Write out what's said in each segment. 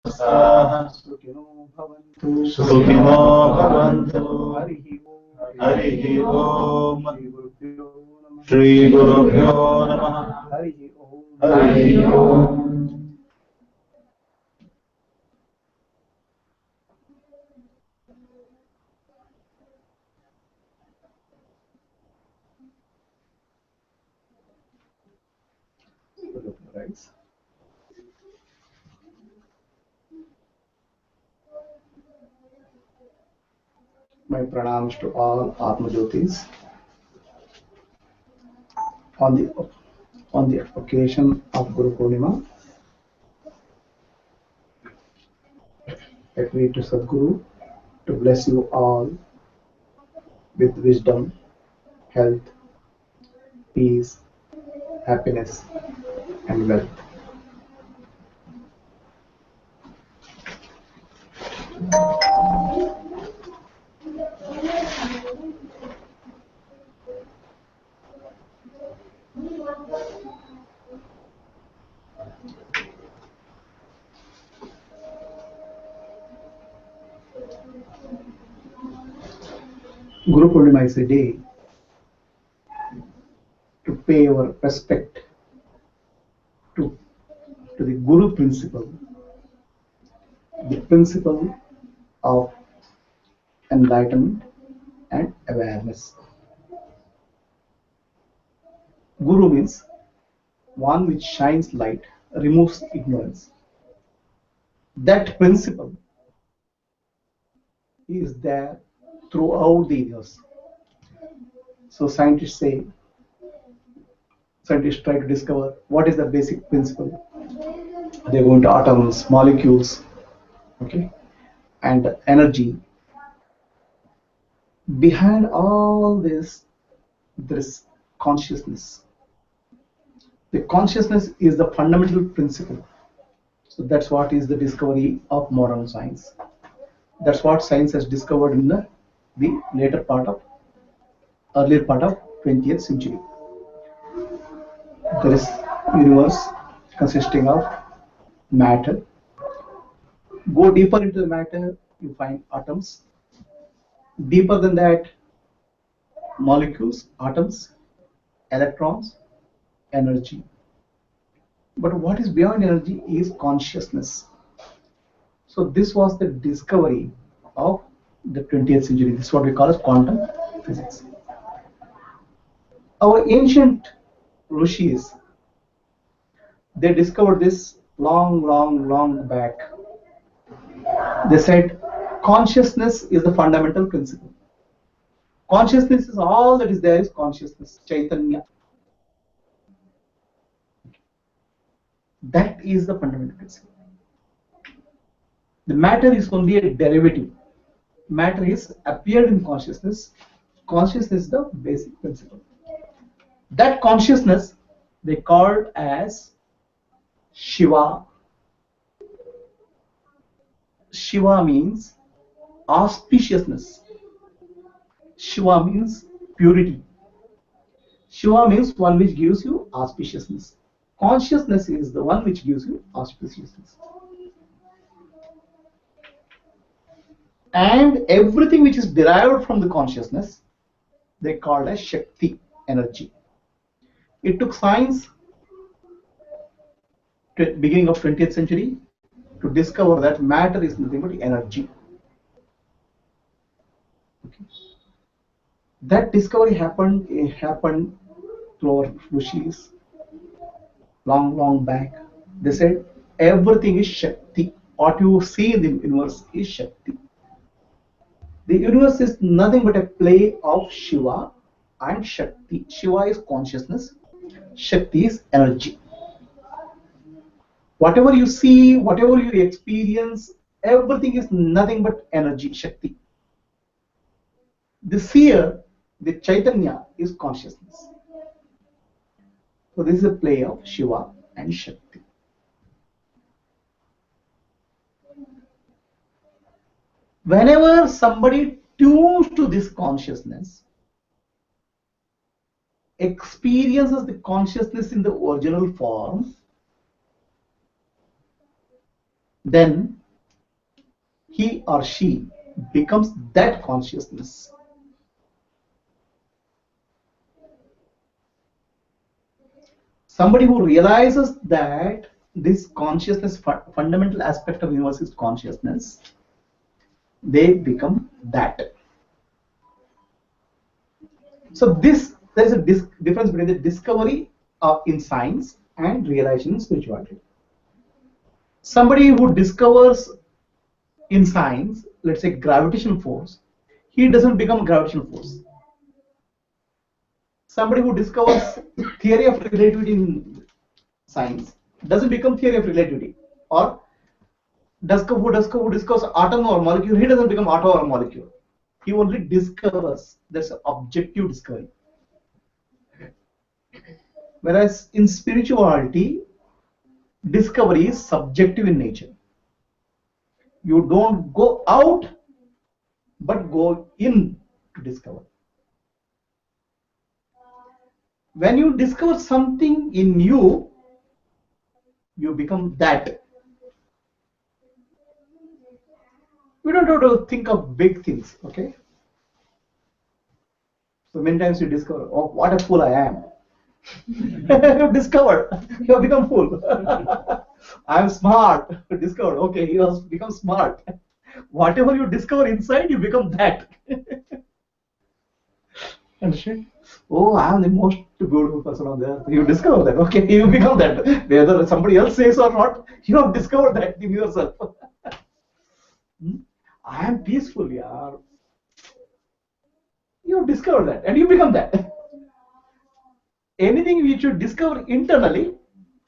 सुखिनो भवन्तु सुखिनो भवन्तु हरिः हरिः ओम् ओम् श्रीगुरुभ्यो श्रीगुरुभ्यो नमः नमः हरिः हरिः ओम् ओम् Right. My pranams to all Atma Jyotis on the occasion of Guru Purnima. I pray to Sadguru to bless you all with wisdom, health, peace, happiness, and wealth. Guru Purnima is a day to pay our respect to, to the Guru principle, the principle of enlightenment and awareness. Guru means one which shines light, removes ignorance. That principle is there throughout the universe. So scientists try to discover what is the basic principle. They go into atoms, molecules, okay, and energy. Behind all this, there is consciousness. The consciousness is the fundamental principle. So that's what is the discovery of modern science. That's what science has discovered in the earlier part of 20th century. There is universe consisting of matter. Go deeper into the matter, you find atoms. Deeper than that, molecules, atoms, electrons, energy. But what is beyond energy is consciousness. So this was the discovery of the 20th century. This is what we call as quantum physics. Our ancient rishis, they discovered this long back. They said consciousness is the fundamental principle. Consciousness is all that is there is consciousness, Chaitanya. That is the fundamental principle. The matter is only a derivative. Matter is appeared in consciousness. Consciousness is the basic principle. That consciousness they called as Shiva. Shiva means auspiciousness. Shiva means purity. Shiva means one which gives you auspiciousness. Consciousness is the one which gives you auspiciousness. And everything which is derived from the consciousness, they called as Shakti, energy. It took science to beginning of 20th century to discover that matter is nothing but energy. Okay. That discovery happened through our rishis long back. They said everything is Shakti. What you see in the universe is Shakti. The universe is nothing but a play of Shiva and Shakti. Shiva is consciousness, Shakti is energy. Whatever you see, whatever you experience, everything is nothing but energy, Shakti. The seer, the Chaitanya, is consciousness. So this is a play of Shiva and Shakti. Whenever somebody tunes to this consciousness, experiences the consciousness in the original form, then he or she becomes that consciousness. Somebody who realizes that this consciousness, fundamental aspect of universe is consciousness, they become that. So there is a difference between the discovery in science and realization in spirituality. Somebody who discovers in science, let's say gravitational force, he doesn't become gravitational force. Somebody who discovers theory of relativity in science doesn't become theory of relativity. Or who discovers atom or molecule, he doesn't become atom or molecule. He only discovers. That's an objective discovery. Whereas in spirituality, discovery is subjective in nature. You don't go out, but go in to discover. When you discover something in you, you become that. We don't have to think of big things, okay? So many times you discover, oh, what a fool I am. You discovered, you have become fool. I am smart. Discovered, okay, you have become smart. Whatever you discover inside, you become that. Understand? Oh, I am the most beautiful person on the earth. You discover that, okay, you become that. Whether somebody else says or not, you have discovered that in yourself. I am peaceful, yaar. You discover that and you become that. Anything which you discover internally,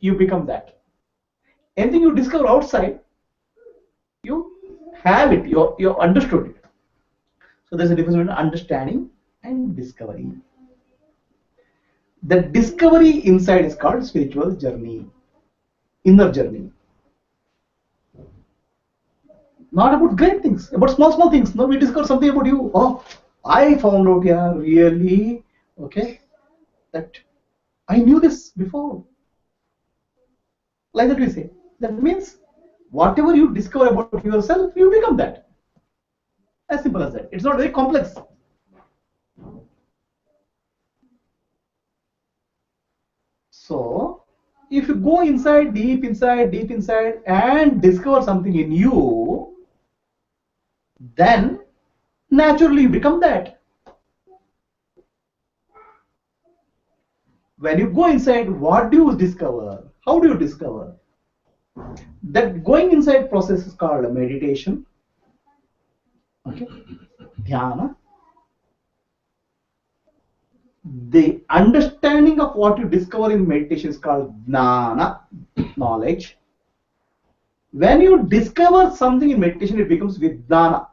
you become that. Anything you discover outside, you have it, you understood it. So there's a difference between understanding and discovery. The discovery inside is called spiritual journey, inner journey. Not about great things, about small things. No, we discover something about you. Oh, I found out, yeah, really, okay, that I knew this before. Like that we say. That means whatever you discover about yourself, you become that. As simple as that. It's not very complex. So, if you go inside, deep inside, and discover something in you, then naturally you become that. When you go inside, what do you discover? How do you discover? That going inside process is called meditation, okay, dhyana. The understanding of what you discover in meditation is called jnana, knowledge. When you discover something in meditation, it becomes vijnana,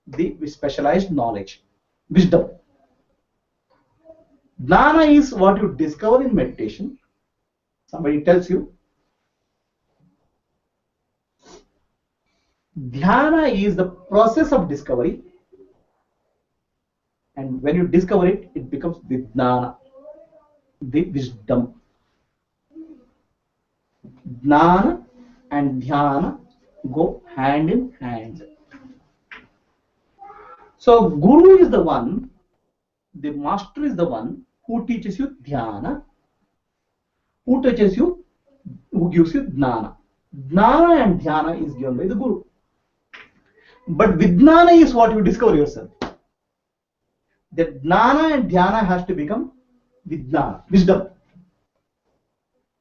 the specialized knowledge, wisdom. Jnana is what you discover in meditation. Somebody tells you. Dhyana is the process of discovery. And when you discover it, it becomes vijnana, the wisdom. Jnana and dhyana go hand in hand. So Guru is the one, the master is the one who teaches you dhyana, who teaches you, who gives you jnana. Jnana and dhyana is given by the Guru. But vijnana is what you discover yourself. The jnana and dhyana has to become vijnana, wisdom.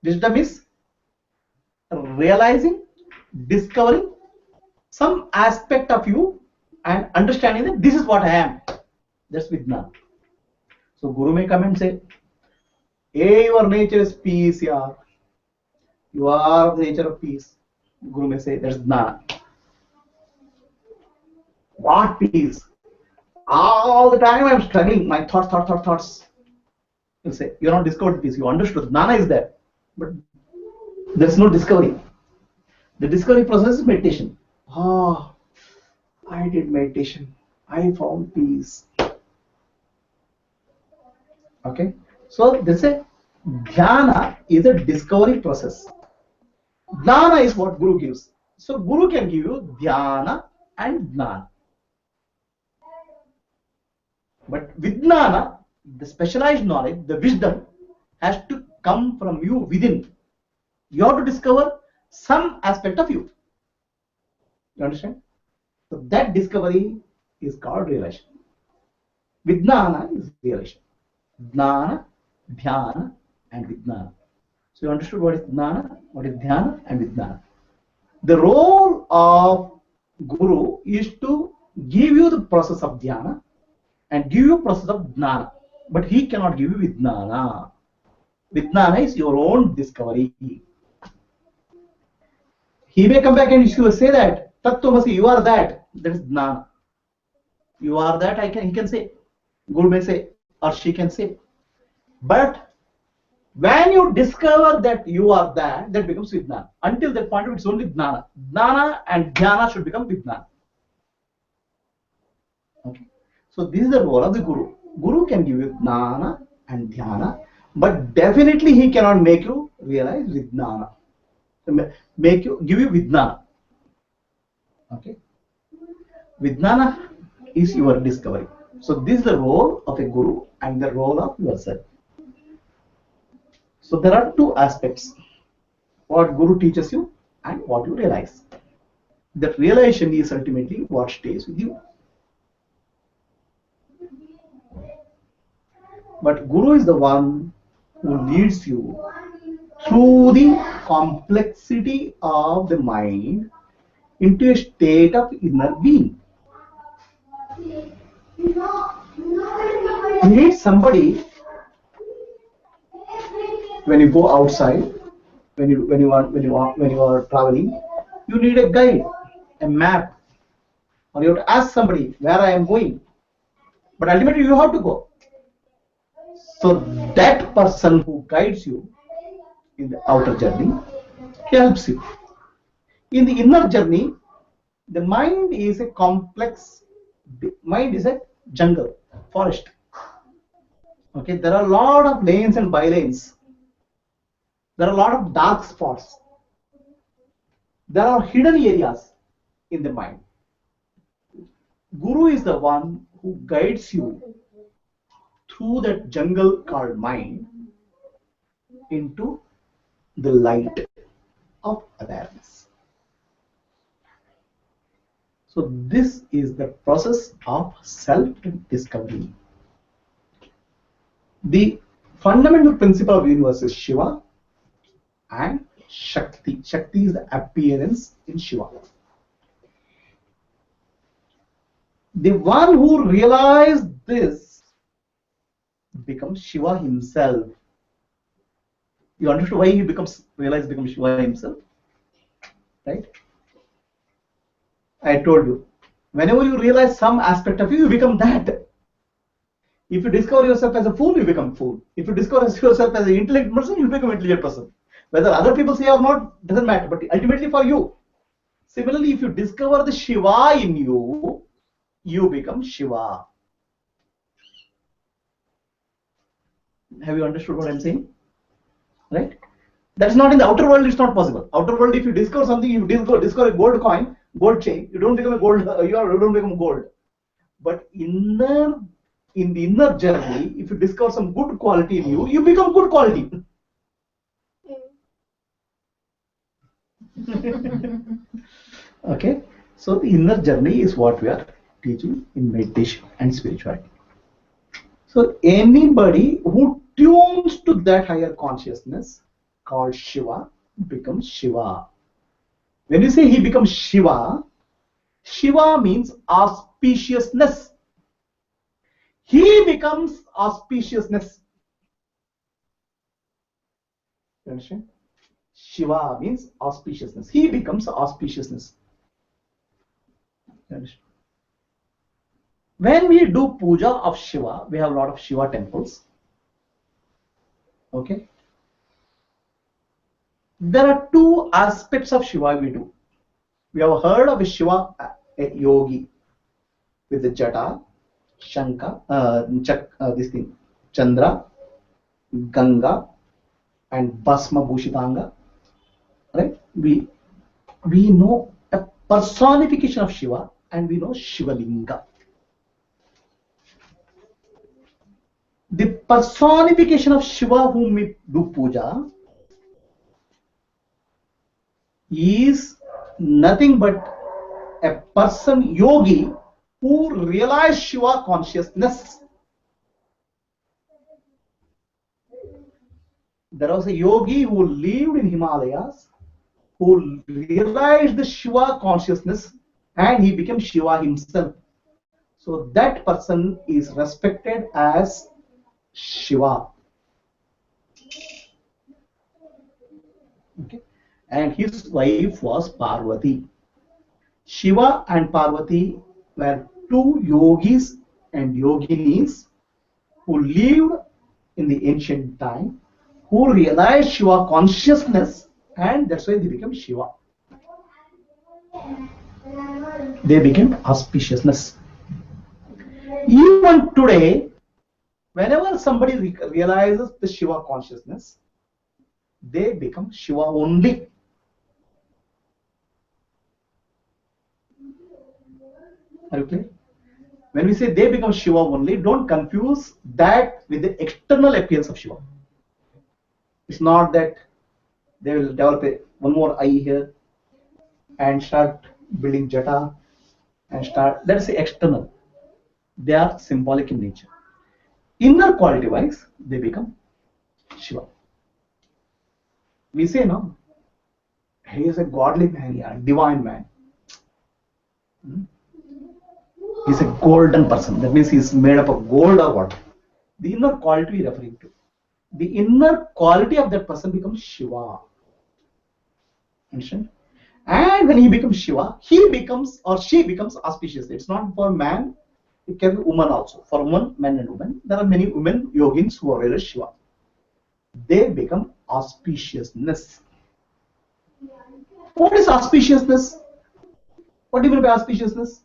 Wisdom is realizing, discovering some aspect of you and understanding that this is what I am. That's vijnana. So Guru may come and say, hey, your nature is peace, yeah. You are of the nature of peace. Guru may say, that's jnana. What peace? All the time I'm struggling, my thoughts. He'll say, you're not discovered peace, you understood. Jnana is there. But there's no discovery. The discovery process is meditation. Oh, I did meditation. I found peace. Okay. So this is dhyana is a discovery process. Jnana is what Guru gives. So Guru can give you dhyana and jnana. But Vijnana, the specialized knowledge, the wisdom, has to come from you within. You have to discover some aspect of you. You understand? So that discovery is called realization. Vijnana is realization. Jnana, dhyana, and Vijnana. So you understood what is jnana, what is dhyana, and Vijnana. The role of Guru is to give you the process of dhyana and give you process of jnana, but he cannot give you Vijnana. Vijnana is your own discovery. He may come back and he will say that Tattvamasi, you are that. That is jnana. You are that. He can say. Guru may say, or she can say. But when you discover that you are that, that becomes Vijnana. Until that point, it's only jnana. Jnana and dhyana should become Vijnana. Okay. So this is the role of the Guru. Guru can give you jnana and dhyana, but definitely he cannot make you realize Vijnana. Give you Vijnana. Okay. Vijnana is your discovery. So this is the role of a Guru and the role of yourself. So there are two aspects: what Guru teaches you and what you realize. That realization is ultimately what stays with you. But Guru is the one who leads you through the complexity of the mind into a state of inner being. You need somebody when you go outside, when you are traveling, you need a guide, a map, or you have to ask somebody where I am going. But ultimately you have to go. So that person who guides you in the outer journey helps you. In the inner journey, the mind is a complex. Mind is a jungle, forest. Okay, there are a lot of lanes and bylanes. There are a lot of dark spots. There are hidden areas in the mind. Guru is the one who guides you through that jungle called mind into the light of awareness. So this is the process of self-discovery. The fundamental principle of the universe is Shiva and Shakti. Shakti is the appearance in Shiva. The one who realized this becomes Shiva himself. You understand why he becomes Shiva himself? Right? I told you. Whenever you realize some aspect of you, you become that. If you discover yourself as a fool, you become fool. If you discover yourself as an intelligent person, you become an intelligent person. Whether other people say or not, doesn't matter, but ultimately for you. Similarly, if you discover the Shiva in you, you become Shiva. Have you understood what I'm saying? Right? That's not in the outer world, it's not possible. Outer world, if you discover something, you discover a gold coin, gold chain, you don't become a gold, you don't become gold. But in the inner journey, if you discover some good quality in you, you become good quality. Okay, so the inner journey is what we are teaching in meditation and spirituality. So anybody who tunes to that higher consciousness called Shiva becomes Shiva. When you say he becomes Shiva, Shiva means auspiciousness. He becomes auspiciousness. You understand? Shiva means auspiciousness. He becomes auspiciousness. You understand? When we do puja of Shiva, we have a lot of Shiva temples. Okay? There are two aspects of Shiva we do. We have heard of a Shiva, a yogi, with the Jata, Shanka, this thing, Chandra, Ganga, and Bhasma Bhushitanga. Right? We we know a personification of Shiva and we know Shivalinga. The personification of Shiva whom we do puja is nothing but a person yogi who realized Shiva consciousness. There was a yogi who lived in Himalayas who realized the Shiva consciousness and he became Shiva himself. So that person is respected as Shiva. Okay. And his wife was Parvati. Shiva and Parvati were two yogis and yoginis who lived in the ancient time, who realized Shiva consciousness, and that's why they became Shiva. They became auspiciousness. Even today, whenever somebody realizes the Shiva consciousness, they become Shiva only. Are you clear? When we say they become Shiva only, don't confuse that with the external appearance of Shiva. It's not that they will develop one more eye here and start building jata and start, let's say external. They are symbolic in nature. Inner quality wise, they become Shiva. We say, no, he is a godly man, yeah, divine man. He's a golden person. That means he's made up of gold or what? The inner quality we are referring to. The inner quality of that person becomes Shiva. Understand? And when he becomes Shiva, he becomes or she becomes auspicious. It's not for man, it can be woman also. For woman, men and women, there are many women yogins who are really Shiva. They become auspiciousness. What is auspiciousness? What do you mean by auspiciousness?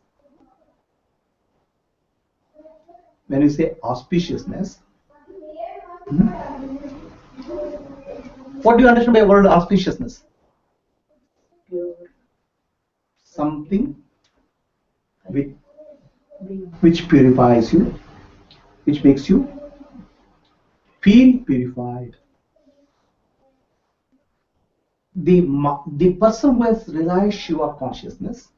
When you say auspiciousness, what do you understand by the word auspiciousness? Something which purifies you, which makes you feel purified. The person who has realized Shiva consciousness,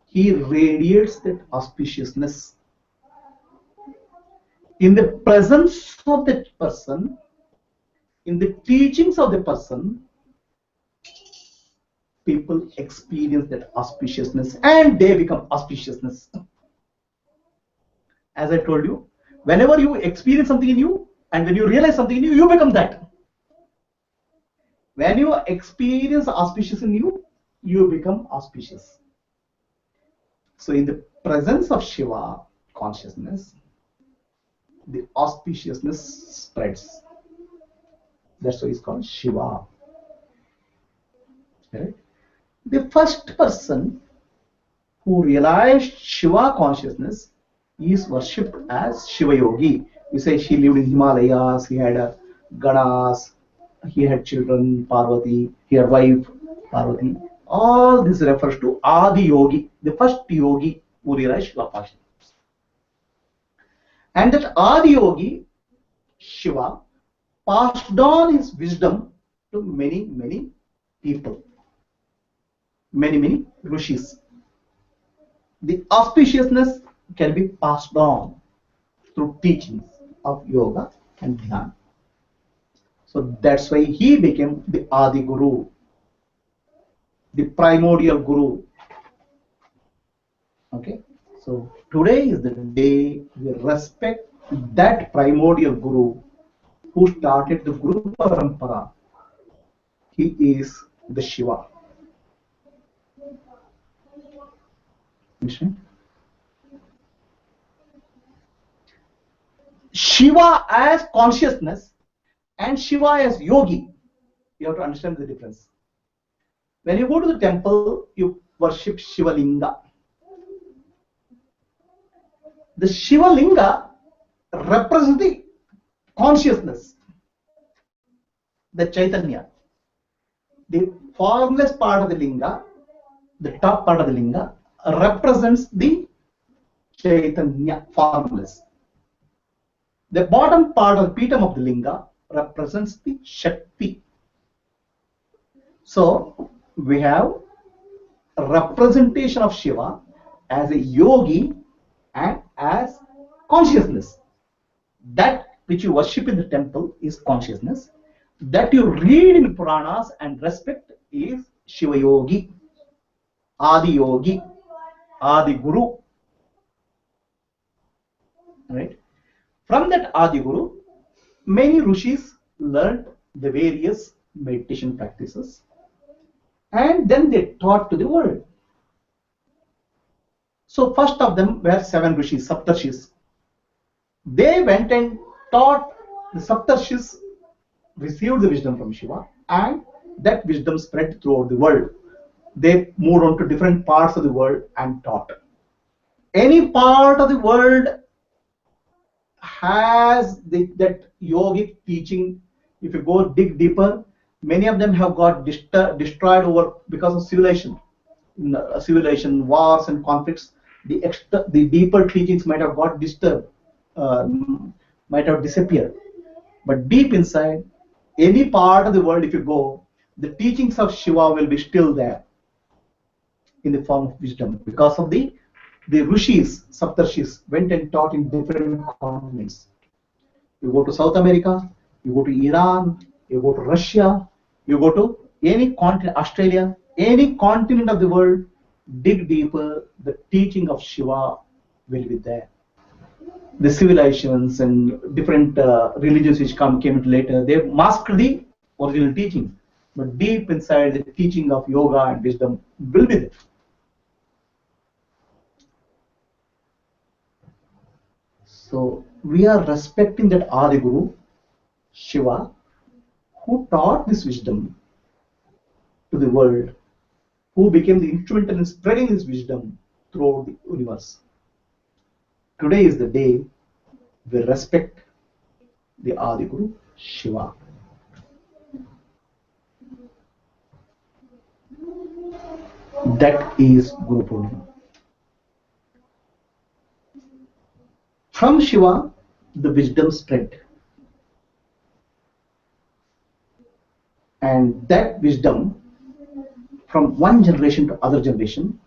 he radiates that auspiciousness. In the presence of that person, in the teachings of the person, people experience that auspiciousness and they become auspiciousness. As I told you, whenever you experience something in you and when you realize something in you, you become that. When you experience auspicious in you, you become auspicious. So in the presence of Shiva consciousness, the auspiciousness spreads. That's why it's called Shiva. Right? The first person who realized Shiva consciousness is worshipped as Shiva Yogi. You say he lived in Himalayas, he had Ganas, he had children, Parvati, he had wife, Parvati. All this refers to Adi Yogi, the first yogi who realized Shiva consciousness. And that Adi Yogi, Shiva, passed on his wisdom to many, many people, many, many rishis. The auspiciousness can be passed on through teachings of yoga and dhyan. So that's why he became the Adi Guru, the primordial Guru. Okay, so today is the day we respect that primordial Guru who started the Guru Parampara. He is the Shiva. Shiva as consciousness and Shiva as yogi. You have to understand the difference. When you go to the temple, you worship Shiva Linga. The Shiva Linga represents the consciousness, the Chaitanya. The formless part of the linga, the top part of the linga, represents the Chaitanya, formless. The bottom part of the pitam of the linga represents the Shakti. So we have a representation of Shiva as a yogi and as consciousness. That which you worship in the temple is consciousness. That you read in Puranas and respect is Shiva Yogi, Adi Yogi, Adi Guru. Right? From that Adi Guru, many rishis learned the various meditation practices and then they taught to the world. So first of them were 7 rishis, Saptarshis. They went and taught the Saptarshis, received the wisdom from Shiva, and that wisdom spread throughout the world. They moved on to different parts of the world and taught. Any part of the world has that yogic teaching. If you go dig deeper, many of them have got destroyed over because of civilization, wars and conflicts. The deeper teachings might have got disturbed, might have disappeared. But deep inside, any part of the world, if you go, the teachings of Shiva will be still there in the form of wisdom, because of the rishis, Saptarshis, went and taught in different continents. You go to South America, you go to Iran, you go to Russia, you go to any continent, Australia, any continent of the world, dig deeper, the teaching of Shiva will be there. The civilizations and different religions which came later, they masked the original teaching, but deep inside the teaching of yoga and wisdom will be there. So we are respecting that Adi Guru, Shiva, who taught this wisdom to the world, who became the instrumental in spreading this wisdom throughout the universe. Today is the day we respect the Adi Guru, Shiva. That is Guru Purnima. From Shiva, the wisdom spread. And that wisdom, from one generation to other generation,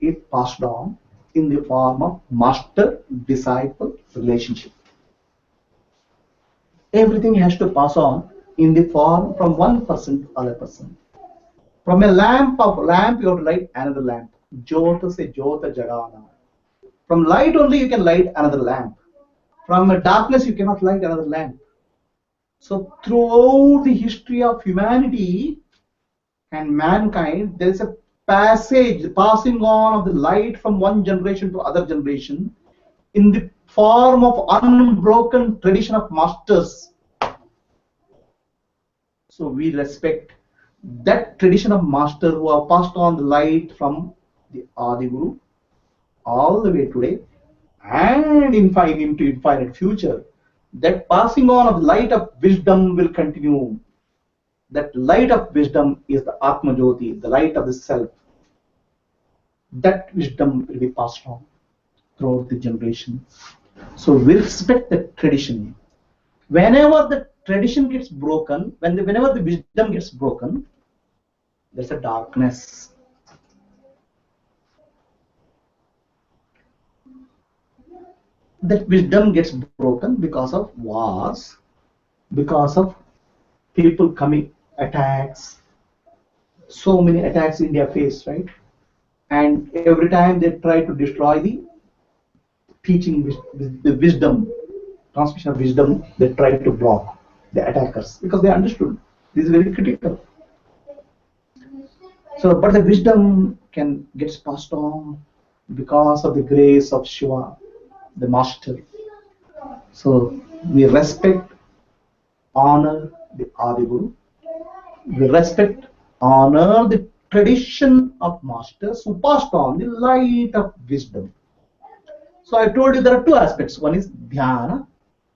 it passed on in the form of master-disciple relationship. Everything has to pass on in the form from one person to other person. From a lamp, you have to light another lamp. Jyota se jyota jagana. From light only you can light another lamp. From darkness you cannot light another lamp. So throughout the history of humanity and mankind, there is a passage, passing on of the light from one generation to other generation in the form of unbroken tradition of masters. So we respect that tradition of master who have passed on the light from the Adi Guru all the way today and into infinite future. That passing on of light of wisdom will continue. That light of wisdom is the Atma Jyoti, the light of the self. That wisdom will be passed on throughout the generation. So we respect the tradition. Whenever the tradition gets broken, whenever the wisdom gets broken, there's a darkness. That wisdom gets broken because of wars, because of people coming, attacks. So many attacks India faced, right? And every time they try to destroy the teaching, the wisdom, transmission of wisdom, they try to block the attackers because they understood this is very critical. So, but the wisdom gets passed on because of the grace of Shiva, the master. So we respect, honor the Adi Guru. We respect, honor the tradition of masters who passed on the light of wisdom. So I told you there are two aspects. One is dhyana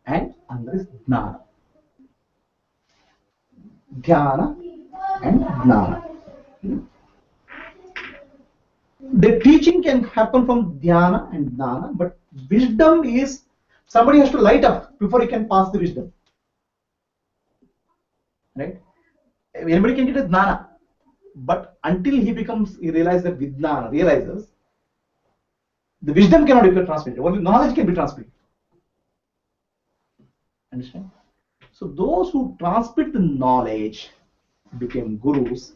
and another is jnana. Dhyana and jnana. The teaching can happen from dhyana and jnana, but wisdom is somebody has to light up before he can pass the wisdom. Right? Anybody can get a jnana, but until he realizes that vijnana, realizes, the wisdom cannot be transmitted. Only knowledge can be transmitted. Understand? So those who transmit the knowledge became gurus.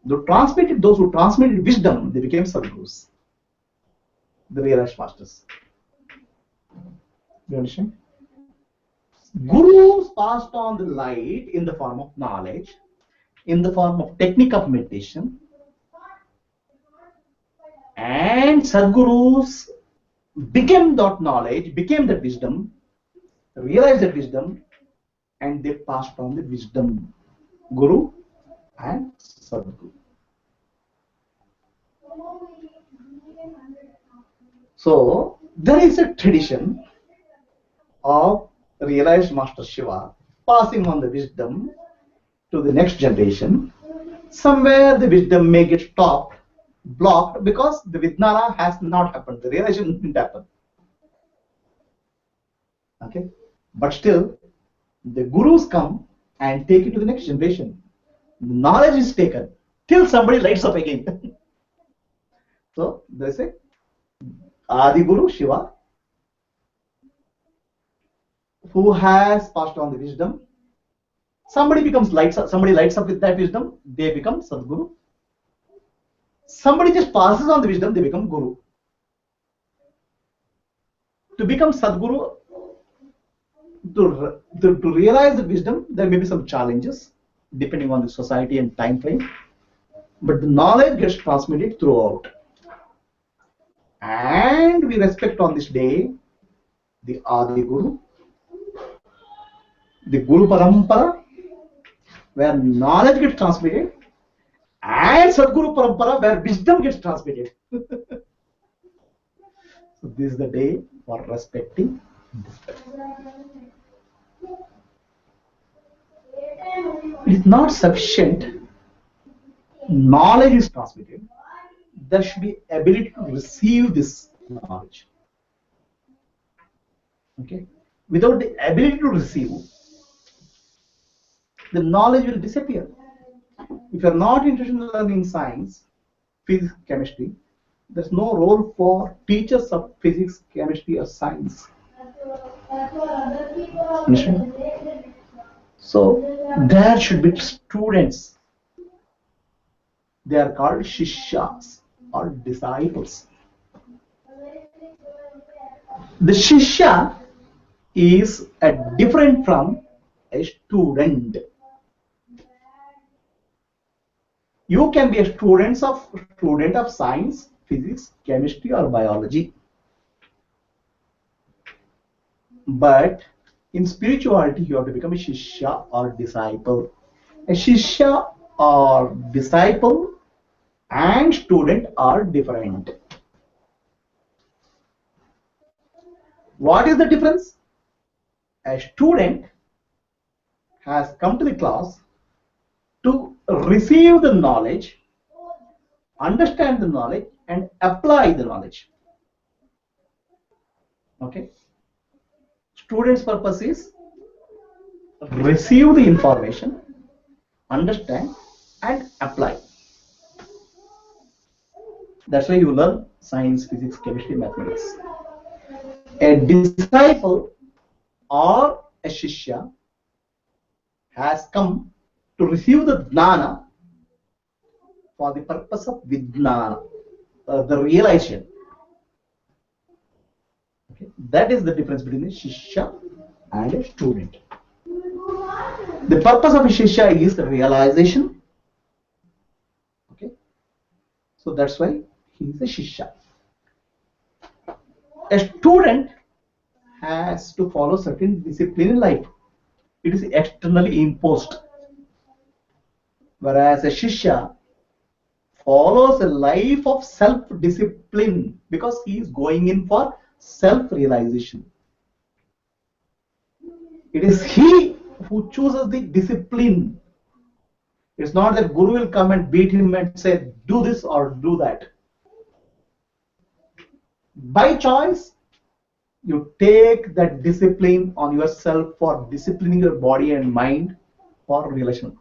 Those who transmitted wisdom, they became sadgurus, the realized masters. You understand? Gurus passed on the light in the form of knowledge, in the form of technique of meditation, and sadgurus became that knowledge, became that wisdom, realized that wisdom, and they passed on the wisdom, Guru and Sadguru. So there is a tradition of realized Master Shiva passing on the wisdom to the next generation. Somewhere the wisdom may get stopped, blocked, because the Vijnana has not happened, the realization didn't happen. Okay, but still the gurus come and take it to the next generation. The knowledge is taken till somebody lights up again. So there is a Adi Guru Shiva who has passed on the wisdom. Somebody lights up with that wisdom, they become Sadguru. Somebody just passes on the wisdom, they become Guru. To become Sadguru, to realize the wisdom, there may be some challenges depending on the society and time frame, but the knowledge gets transmitted throughout. And we respect on this day the Adi Guru, the Guru Parampara, where knowledge gets transmitted, and Sadguru Parampara, where wisdom gets transmitted. So this is the day for respecting this. It is not sufficient. Knowledge is transmitted. There should be ability to receive this knowledge. Okay. Without the ability to receive, the knowledge will disappear. If you are not interested in learning science, physics, chemistry, there's no role for teachers of physics, chemistry, or science. Understand? So there should be students. They are called Shishyas or disciples. The Shishya is different from a student. You can be a student of science, physics, chemistry, or biology. But in spirituality, you have to become a Shishya or disciple. A Shishya or disciple and student are different. What is the difference? A student has come to the class to receive the knowledge, understand the knowledge, and apply the knowledge. Okay. Student's purpose is receive the information, understand, and apply. That's why you learn science, physics, chemistry, mathematics. A disciple or a Shishya has come to receive the Jnana for the purpose of Vijnana, the realization. Okay. That is the difference between a Shishya and a student. The purpose of a Shishya is the realization. Okay. So that's why he is a Shishya. A student has to follow certain discipline in life. It is externally imposed. Whereas a Shishya follows a life of self-discipline because he is going in for self-realization. It is he who chooses the discipline. It's not that Guru will come and beat him and say, do this or do that. By choice, you take that discipline on yourself for disciplining your body and mind for relational.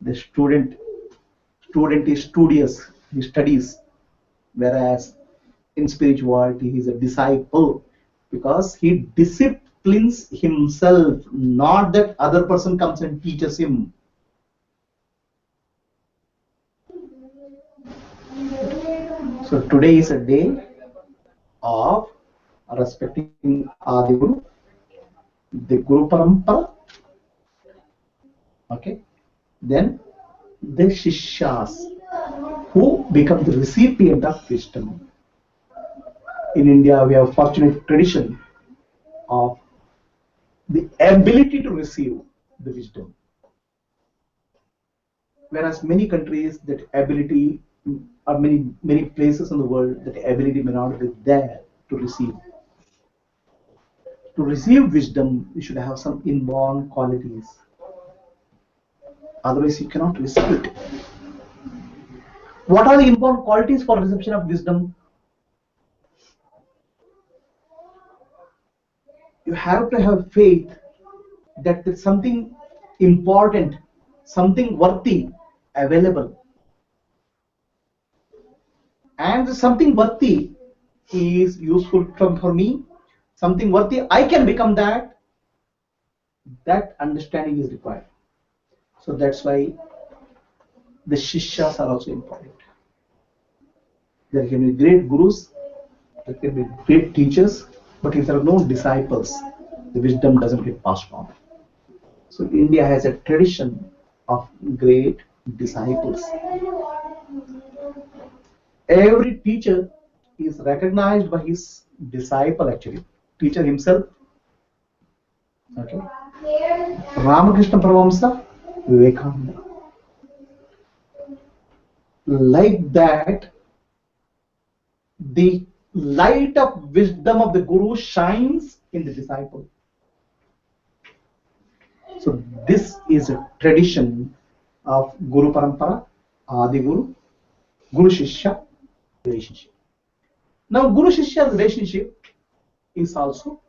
The student is studious, he studies, whereas in spirituality he is a disciple because he disciplines himself, not that other person comes and teaches him. So today is a day of respecting Adiguru, the Guru Parampara, okay, then the Shishyas who become the recipient of wisdom. In India, we have a fortunate tradition of the ability to receive the wisdom. Whereas many countries, that ability, or many places in the world, that ability may not be there to receive. To receive wisdom, you should have some inborn qualities. Otherwise, you cannot receive it. What are the inborn qualities for reception of wisdom? You have to have faith that there's something important, something worthy available. And something worthy is useful for me, something worthy, I can become that. That understanding is required. So that's why the Shishyas are also important. There can be great gurus, there can be great teachers, but if there are no disciples, the wisdom doesn't get passed on. So India has a tradition of great disciples. Every teacher is recognized by his disciple actually. Teacher himself. Okay. Ramakrishna Paramahamsa, Vivekananda. Like that, the light of wisdom of the Guru shines in the disciple. So this is a tradition of Guru Parampara, Adi Guru, Guru Shishya relationship. Now Guru Shishya relationship is also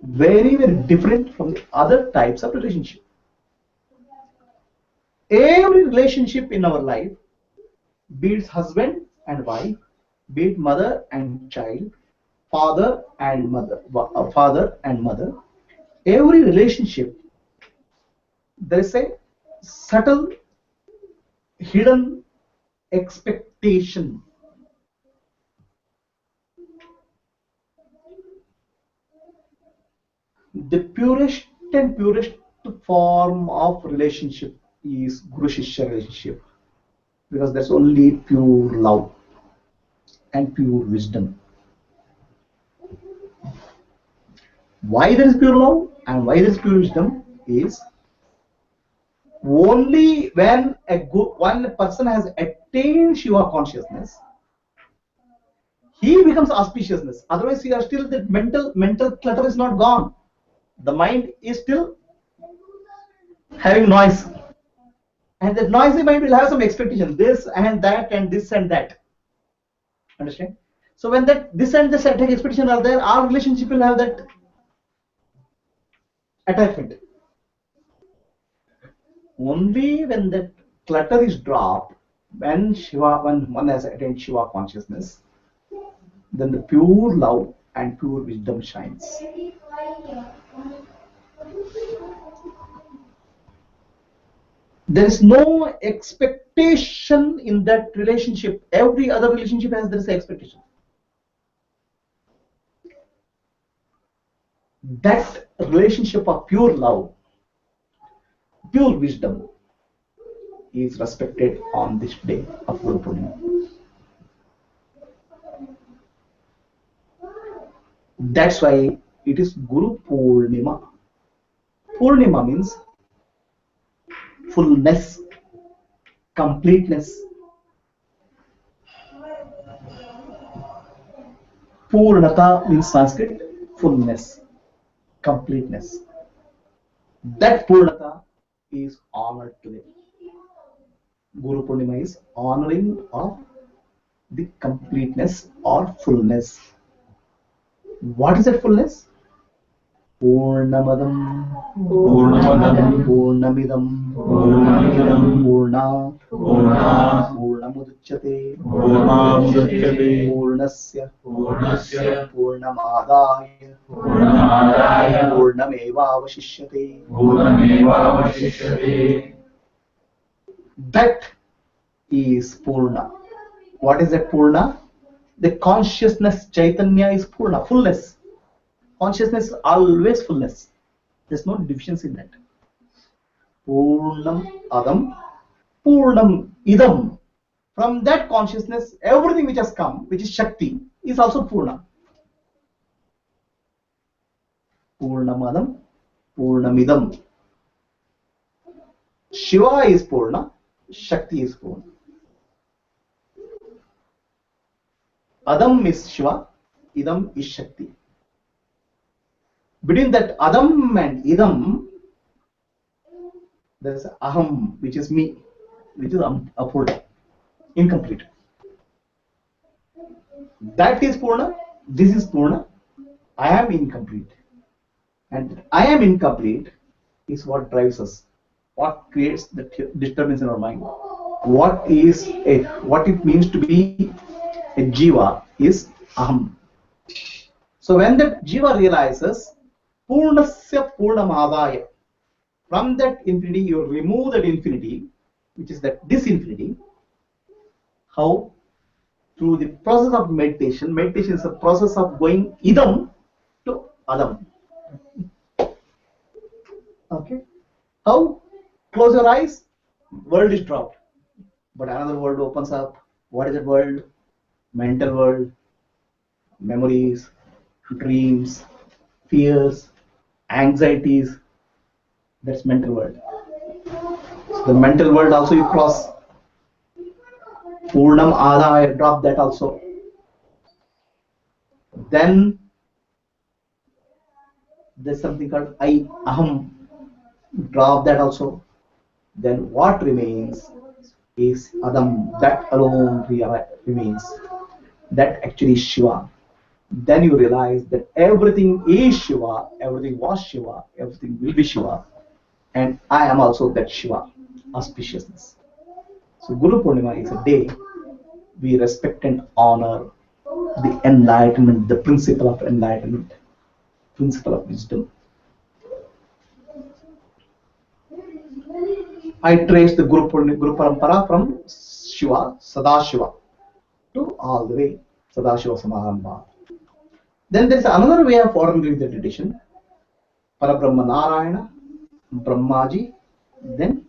very different from the other types of relationship. Every relationship in our life, be it husband and wife, be it mother and child, father and mother, every relationship, there is a subtle hidden expectation. The purest and purest form of relationship is Guru Shishya relationship, because there's only pure love and pure wisdom. Why there is pure love and why there is pure wisdom is only when one person has attained Shiva consciousness, he becomes auspiciousness. Otherwise, he are still that mental clutter is not gone. The mind is still having noise, and that noisy mind will have some expectation, this and that and this and that. Understand? So when that this and this expectation are there, our relationship will have that attachment. Only when that clutter is dropped, when one has attained Shiva consciousness, then the pure love and pure wisdom shines. There is no expectation in that relationship. Every other relationship has there is expectation. That relationship of pure love, pure wisdom is respected on this day of Guru Purnima. That's why it is Guru Purnima. Purnima means fullness, completeness. Purnata means Sanskrit, fullness, completeness. That Purnata is honored today. Guru Purnima is honoring of the completeness or fullness. What is that fullness? Purnamadam, Purnamadam, Purnamidam, Purnamidam, Purnat, Purnat, Purnamudachyate, Purnamudachyate, Purnasya, Purnasya, Purnamadaya, Purnamadaya, Purnamevavashishyate. Purnamevavashishyate. That is Purna. What is that Purna? The consciousness, Chaitanya is Purna, fullness. Consciousness is always fullness. There's no deficiency in that. Purnam Adam, Purnam Idam. From that consciousness, everything which has come, which is Shakti, is also Purna. Purnamadam, Purnamidam. Shiva is Purna, Shakti is Purna. Adam is Shiva, Idam is Shakti. Between that Adam and Idam, there is Aham, which is me, which is Apurna, incomplete. That is Purna, this is Purna, I am incomplete. And I am incomplete is what drives us, what creates the disturbance in our mind. What it means to be a jiva is aham. So when that jiva realizes purnasya purnamadaya, from that infinity you remove that infinity, which is that disinfinity. How? Through the process of meditation. Meditation is a process of going idam to adam. Okay. How? Close your eyes, world is dropped, but another world opens up. What is that world? Mental world, memories, dreams, fears, anxieties. That's mental world. So the mental world also you cross. Purnam Adaya, drop that also. Then there's something called I, Aham, drop that also. Then what remains is Adam, that alone remains. That actually is Shiva. Then you realize that everything is Shiva, everything was Shiva, everything will be Shiva, and I am also that Shiva, auspiciousness. So Guru Purnima is a day we respect and honor the enlightenment, the principle of enlightenment, principle of wisdom. I trace the Guru Parampara from Shiva, Sadashiva, to all the way Sadashiva Samarambha. Then there is another way of ordering the tradition. Parabrahma Narayana, Brahmaji, then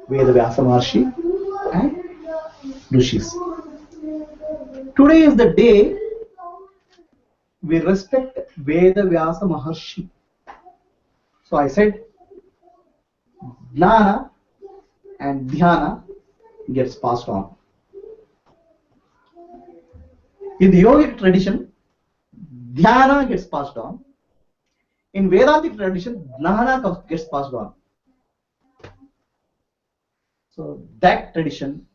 Vedavyasa Maharshi and Rishis. Today is the day we respect Vedavyasa Maharshi. So I said Jnana and Dhyana gets passed on. In the yogic tradition, Dhyana gets passed on. In Vedantic tradition, Jnana gets passed on. So that tradition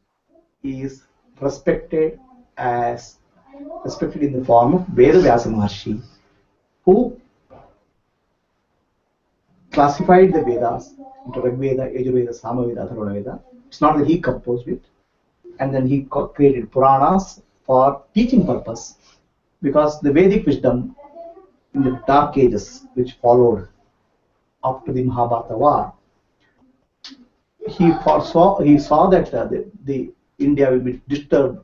is respected in the form of Vedavyasa Maharshi, who classified the Vedas into Rigveda, Yajurveda, Samaveda, Atharvaveda. It's not that he composed it, and then he created Puranas for teaching purpose, because the Vedic wisdom in the dark ages which followed after the Mahabharata war, he saw that the India will be disturbed,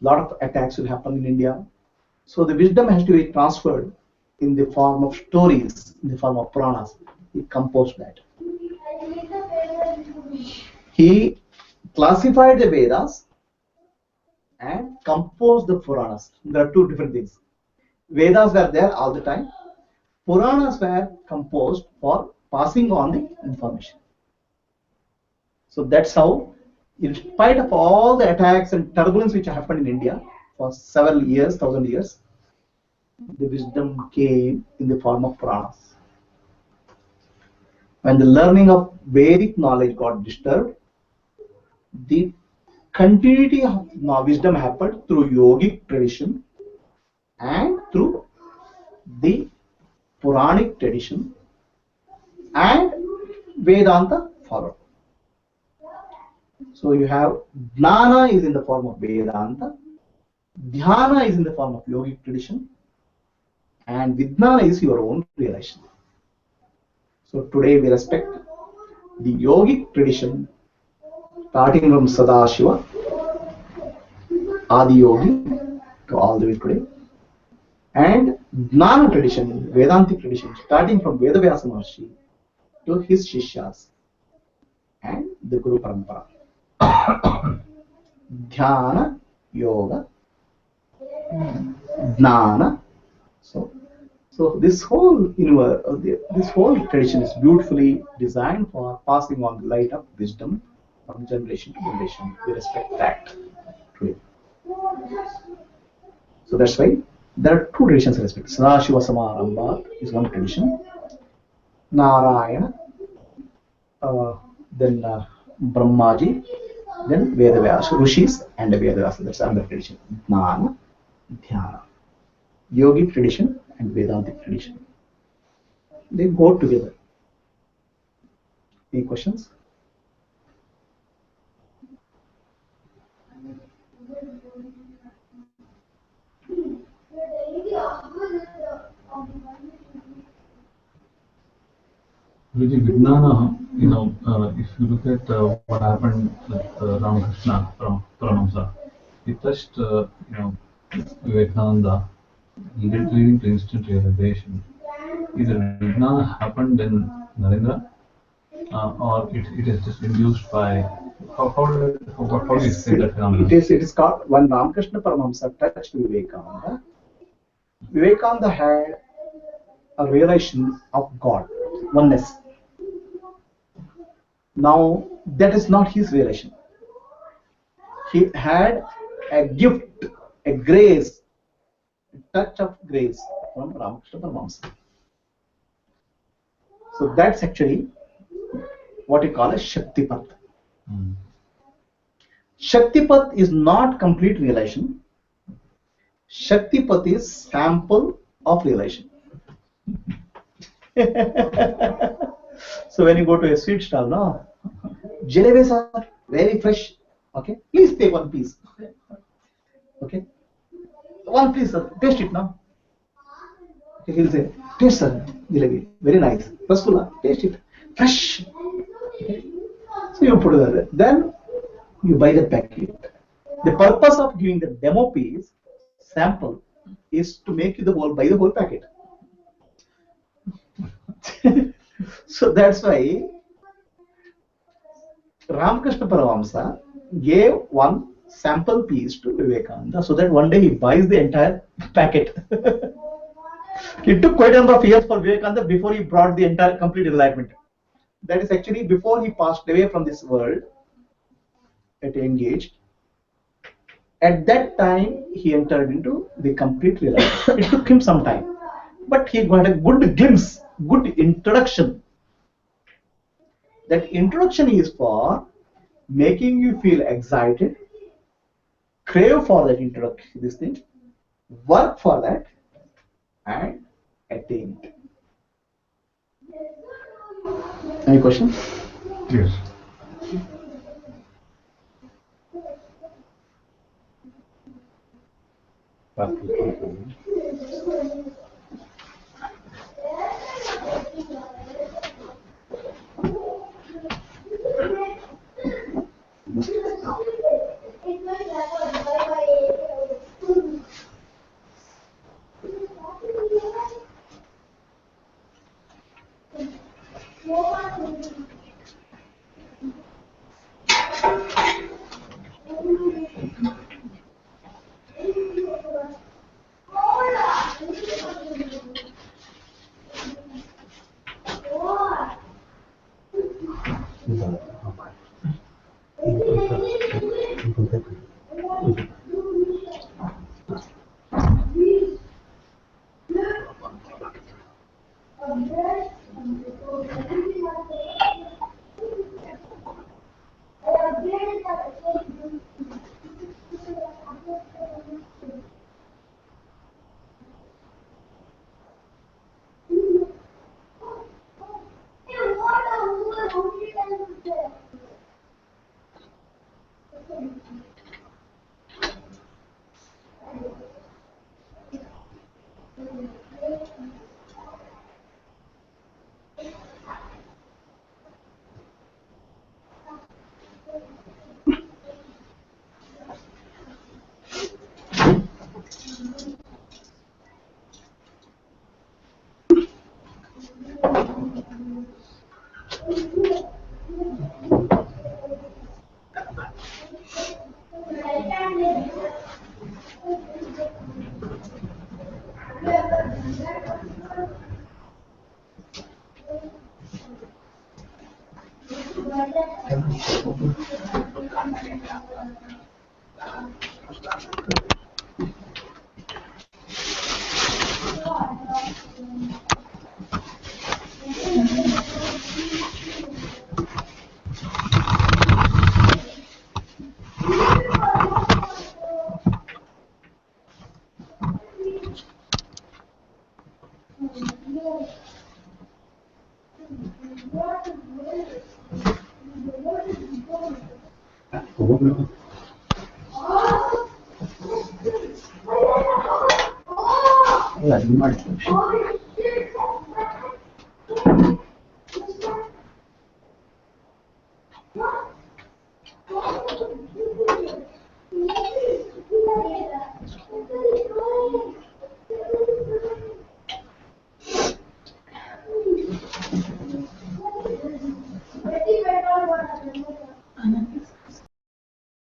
a lot of attacks will happen in India, so the wisdom has to be transferred in the form of stories, in the form of Puranas. He composed that. He classified the Vedas and composed the Puranas. There are two different things. Vedas were there all the time. Puranas were composed for passing on the information. So that's how, in spite of all the attacks and turbulence which happened in India for several years, 1,000 years, the wisdom came in the form of Puranas. When the learning of Vedic knowledge got disturbed, the continuity of wisdom happened through yogic tradition and through the Puranic tradition, and Vedanta followed. So you have Jnana is in the form of Vedanta, Dhyana is in the form of yogic tradition, and Vijnana is your own realization. So today we respect the yogic tradition starting from Sadashiva, Adi Yogi, to all the way today, and Jnana tradition, Vedantic tradition, starting from Vedavyasa Maharshi to his Shishyas and the Guru Parampara. Dhyana, Yoga, Jnana. So this whole universe, this whole tradition is beautifully designed for passing on the light of wisdom from generation to generation. We respect that today. So that's why there are two traditions respect. Sadashiva Samarambha is one tradition. Narayana, then Brahmaji, then Vedavyasa, Rishis and Vedavyasa. That's another tradition. Jnana, Dhyana. Yogic tradition and Vedantic tradition. They go together. Any questions? Guruji, Vijnana, if you look at what happened with Ramakrishna Paramahamsa, he touched, Vivekananda, leading to instant realization. Either Vijnana happened in Narendra, or it is just induced by. How do you explain that phenomenon? It is called when Ramakrishna Paramahamsa touched Vivekananda. Vivekananda had a realization of God, oneness. Now that is not his realization. He had a gift, a grace, a touch of grace from Ramakrishna Paramahamsa. So that's actually what we call a Shaktipat. Shaktipat is not complete realization. Shaktipat is sample of realization. So when you go to a sweet stall, no, jalebis are very fresh. Okay, please take one piece. Okay, one piece, sir. Taste it now. Okay, he'll say, taste sir, jalebi, very nice. Rasgulla, taste it, fresh. Okay. So you put it there. Then you buy the packet. The purpose of giving the demo piece sample is to make you buy the whole packet. So that's why Ramakrishna Paramahamsa gave one sample piece to Vivekananda so that one day he buys the entire packet. It took quite a number of years for Vivekananda before he brought the entire complete enlightenment. That is actually before he passed away from this world, at engaged. At that time, he entered into the complete realization. It took him some time, but he got a good glimpse, good introduction. That introduction is for making you feel excited, crave for that introduction, this thing, work for that, and attain it. Any questions? Yes.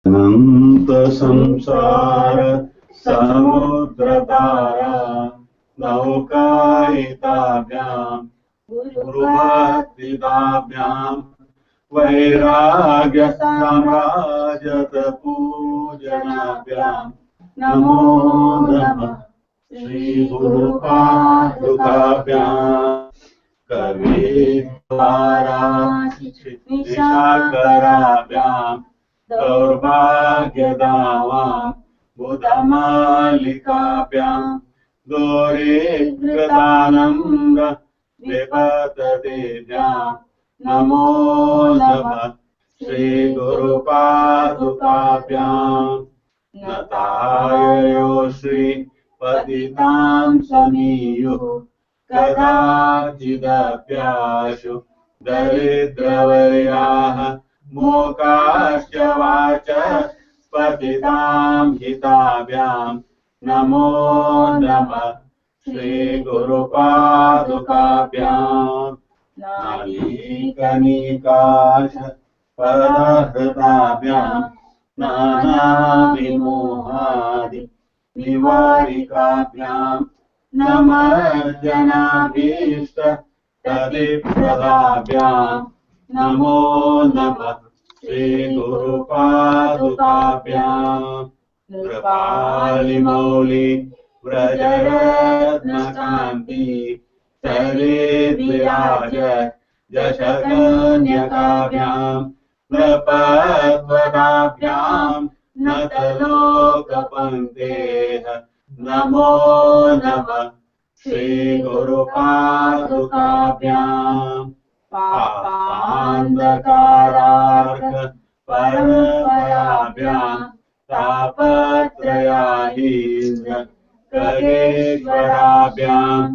अनंत संसार समुद्रतारा नौकायिताभ्याम् गुरुभक्तिदाभ्याम् वैराग्य साम्राजत पूजनाभ्याम् नमो नमः श्री गुरुपादुकाभ्याम् कविद्वारा निशाकराभ्याम् दौर्भाग्यदावाम् बुधमालिकाभ्याम् दोरीकृतानन्द विपतदेभ्याम् नमो नमः श्रीगुरुपादुकाभ्याम् नताययो श्रीपतितां समीयुः कदाचिदप्याशु दरिद्रवर्याः मूकाश्च वाचस्पतितां हिताभ्याम् नमो नमः श्रीगुरुपादुकाभ्याम् नानीकनिकाश पदहृताभ्याम् नानाविमोहादि निवारिकाभ्याम् नमर्जनाभीष्ट तदिप्रदाभ्याम् नमो नमः श्रीगुरुपादुकाभ्याम् नृपालिमौलि व्रजरत्नकान्ति सरिद्विराज जशकन्यकाभ्याम् नृपद्वदाभ्याम् नतलोकपङ्क्तेः नमो नमः श्रीगुरुपादुकाभ्याम् पापान्धकारार्क परम्पराभ्याम् तापत्रयाहीन्द्र खगेश्वराभ्याम्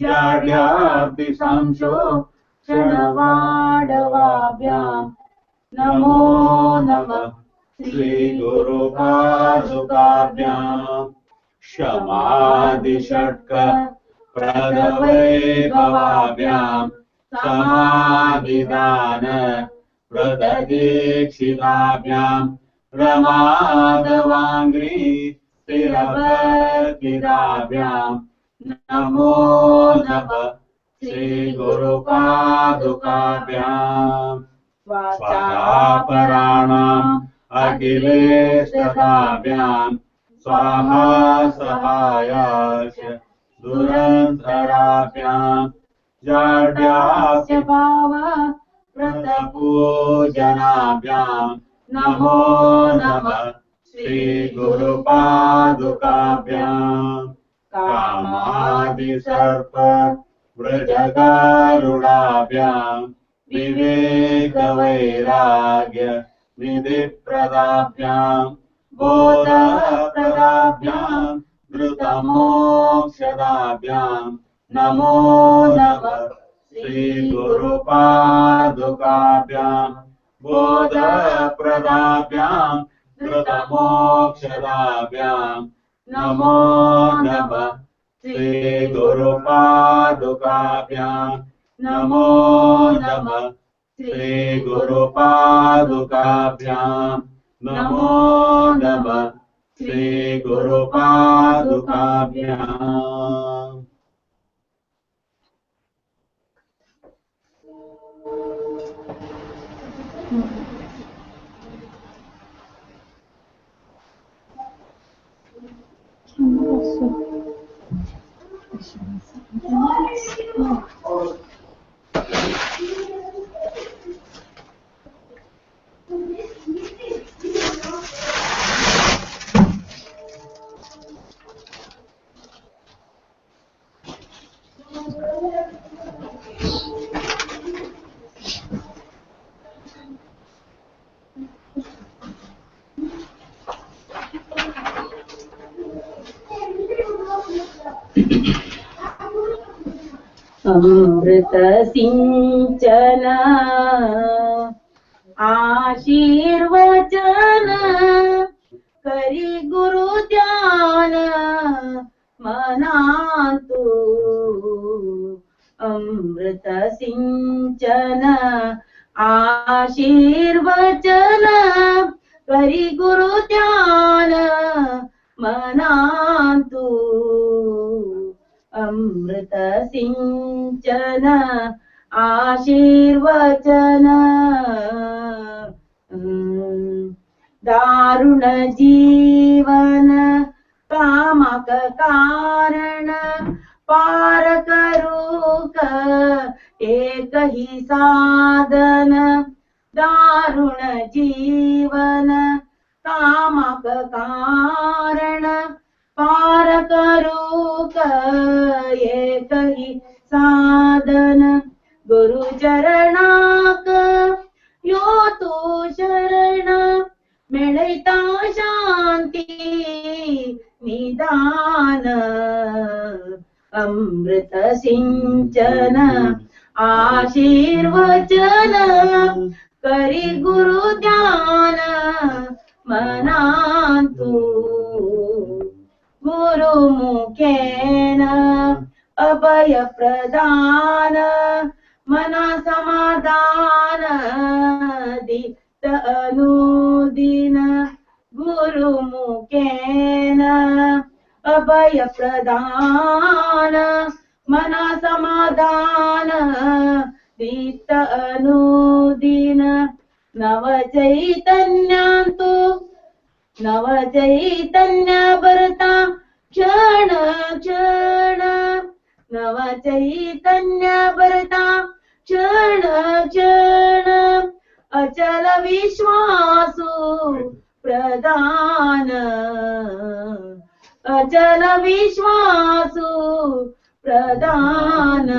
जाड्याब्धिसंशोषणवाडवाभ्याम् नमो नमः श्रीगुरुपादुकाभ्याम् क्षमादिषट्क प्रदवैभवाभ्याम् समाधिदान व्रतदीक्षिताभ्याम् रमादवाङ्घ्रि स्थिरभक्तिदाभ्याम् नमो नमः श्रीगुरुपादुकाभ्याम् स्वाचापराणाम् अखिलेशताभ्याम् स्वाहा सहायाश दुरन्तराभ्याम् जाड्यास्य भाव व्रतपूजनाभ्याम् नमो नमः श्रीगुरुपादुकाभ्याम् कामादिसर्प व्रजगारुडाभ्याम् विवेकवैराग्य निधिप्रदाभ्याम् बोधप्रदाभ्याम् धृतमोक्षदाभ्याम् नमो नमः श्रीगुरुपादुकाभ्याम् बोधप्रदाभ्याम् धृतमोक्षदाभ्याम् नमो नमः श्री गुरुपादुकाभ्यां नमो नमः श्री गुरुपादुकाभ्यां नमो नमः श्री गुरुपादुकाभ्यां अमृत सिंचन आशीर्वचन करी गुरु ध्यान मनातु अमृत सिंचन आशीर्वचन करी गुरु ध्यान मनातु अमृत सिंचन आशीर्वचन दारुण जीवन कामक कारण पार करूक एक ही साधन दारुण जीवन कामक कारण पार करूक एक ही साधन गुरु चरणाक यो तू शरण मिळता शांती निदान अमृत सिंचन आशीर्वचन करी गुरु ध्यान मनातु गुरुमुखेन अभय प्रदान मना समाधान दीप्त अनुदिन गुरुमुखेन अभय प्रदान मना समाधान दीप्त अनुदिन नव चैतन्यांतु नव चैतन्य भरता क्षण क्षण नव चैतन्य भरता क्षण क्षण अचल विश्वासु प्रदान अचल विश्वासु प्रदान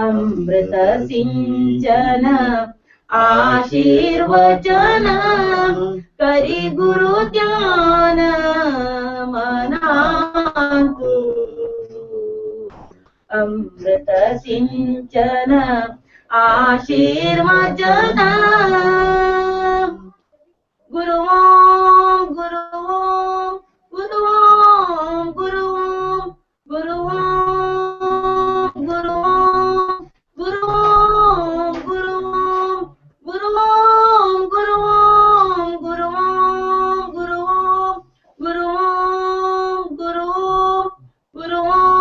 अमृत सिंचन आशीर्वचन करी गुरु ध्यान मनातु अमृत सिंचन आशीर्वचन गुरु ओम गुरु ओम गुरु ओम गुरु ओम गुरु ओम गुरु ओम गुरु ओम गुरु ओम गुरु ओम गुरु ओम गुरु ओम गुरु ओम गुरु ओम गुरु ओम गुरु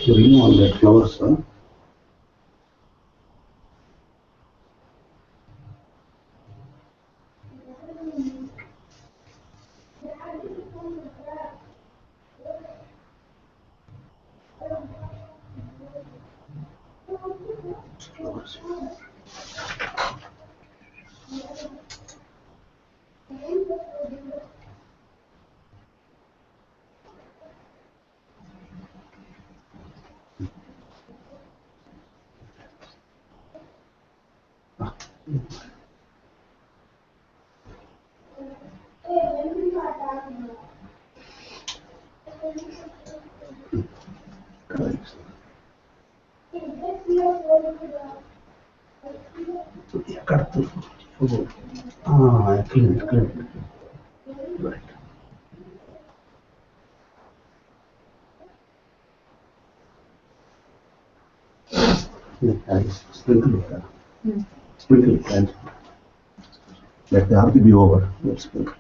You remove all the flowers, huh? Flowers. Correct. Ah, clean it, clean it. Right. Yeah, and sprinkle it. Sprinkle it and let the arti be over. Let's sprinkle.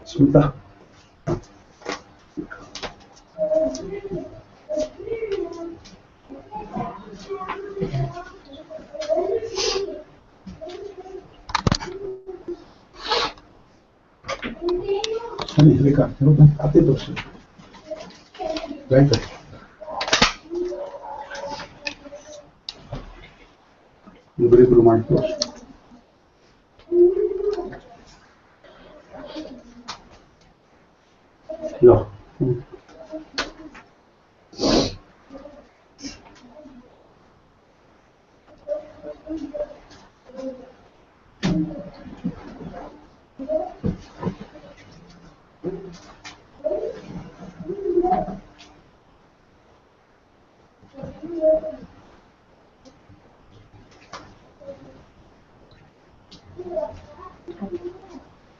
Smita. Sunny, Rika, arti doshi. Right. Guru Guru Mantos. Yeah.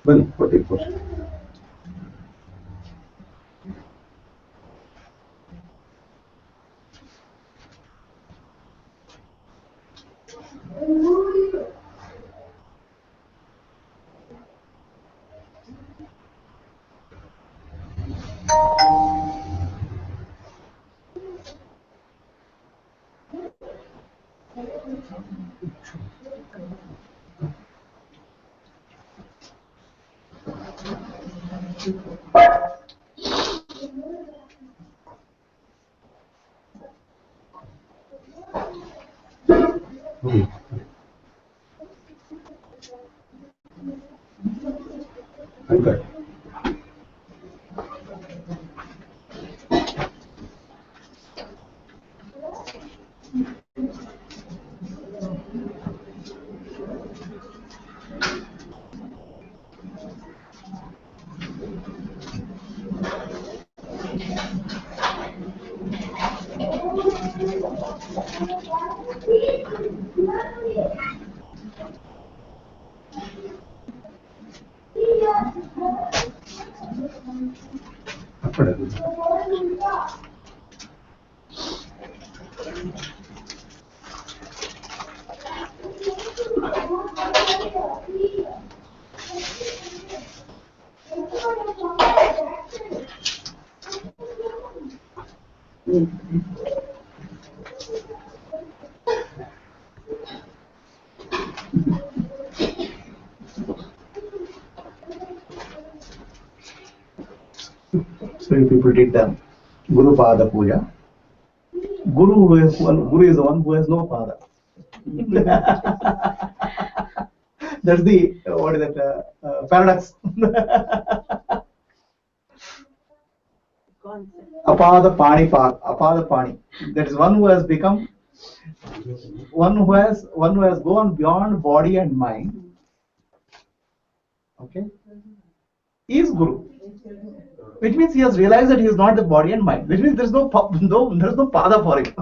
Well, what it was. Okay. So you people did the Guru Pada Puja. Guru is the one who has no father. That's the what is that paradox. concept. Apada Pani. That is one who has become, one who has gone beyond body and mind. Okay, is Guru, which means he has realized that he is not the body and mind. Which means there is no pada for him.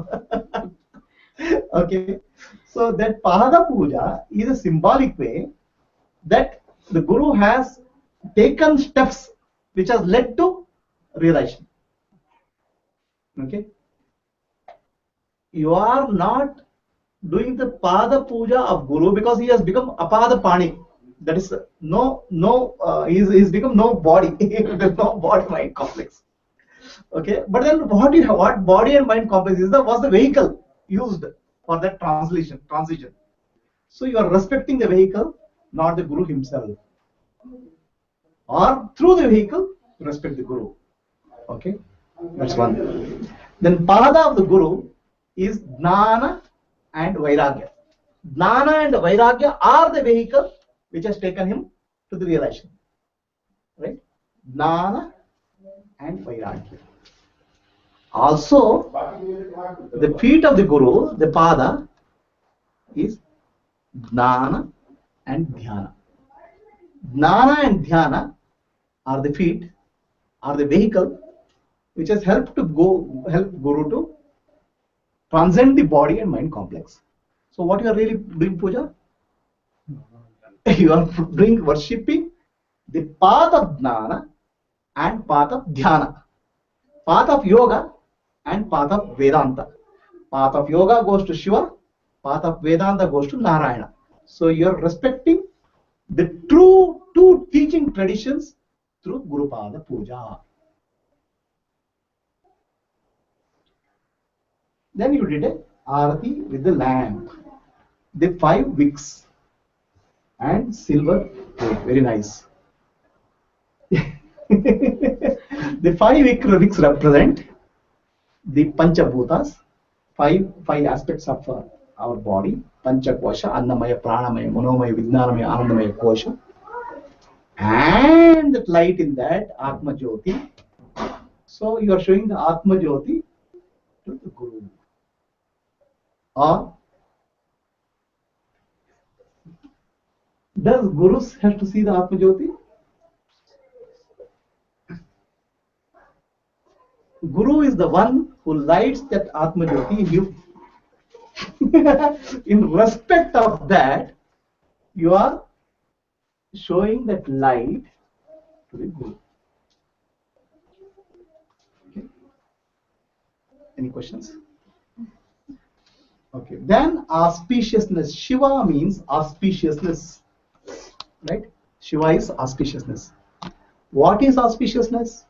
Okay, so that pada puja is a symbolic way that the Guru has taken steps which has led to realization. Okay, you are not doing the pada puja of Guru because he has become apada pani. That is he's become no body. There's no body mind complex. Okay, but then what body and mind complex was the vehicle used for that transition. So you are respecting the vehicle, not the Guru himself, or through the vehicle respect the Guru. Okay, that's one. Then pada of the Guru is Jnana and Vairagya. Jnana and Vairagya are the vehicle which has taken him to the realization. Right? Jnana and Vairagya. Also, the feet of the Guru, the pada, is Jnana and Dhyana. Jnana and Dhyana are the feet, are the vehicle which has help Guru to transcend the body and mind complex. So what you are really doing puja? You are doing worshipping the path of Jnana and path of Dhyana, path of Yoga and path of Vedanta. Path of Yoga goes to Shiva, path of Vedanta goes to Narayana. So you are respecting the true two teaching traditions through Guru Pada Puja. Then you did a Arati with the lamp, the 5 wicks and silver plate. Very nice. The 5 wicks represent the Panchabhutas, five aspects of our body: Panchakosha, Annamaya, Pranamaya, Manomaya, Vijnanamaya, Anandamaya Kosha, and that light in that Atma Jyoti. So you are showing the Atma Jyoti to the Guru. Or does Gurus have to see the Atma Jyoti? Guru is the one who lights that Atma Jyoti in you. In respect of that, you are showing that light to the Guru. Okay. Any questions? Okay. Then auspiciousness. Shiva means auspiciousness. Right? Shiva is auspiciousness. What is auspiciousness?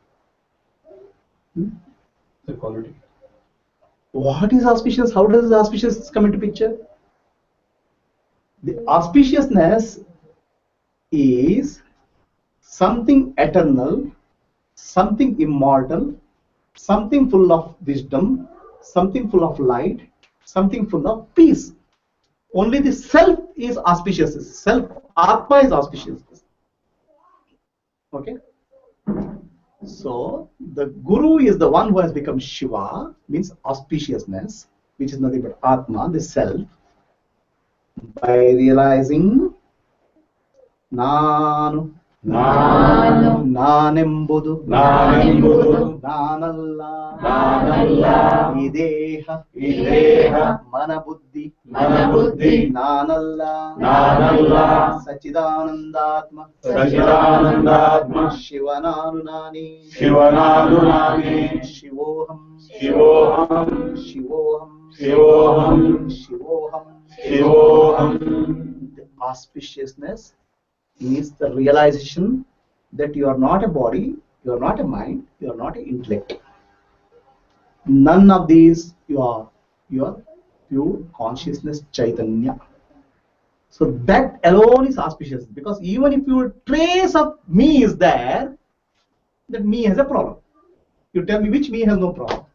The quality. What is auspicious? How does the auspiciousness come into picture? The auspiciousness is something eternal, something immortal, something full of wisdom, something full of light, something full of peace. Only the self is auspicious. Self, Atma is auspicious. Okay? So, the Guru is the one who has become Shiva, means auspiciousness, which is nothing but Atma, the self, by realizing Nanu, Nanembudu, Nanalla, Ideha, Manabuddhi, Nanalla, Sachidanandatma, Shivananunani, Shivoham. The auspiciousness is the realization that you are not a body, you are not a mind, you are not an intellect. None of these you are pure consciousness, Chaitanya. So that alone is auspicious, because even if your trace of me is there, that me has a problem. You tell me which me has no problem.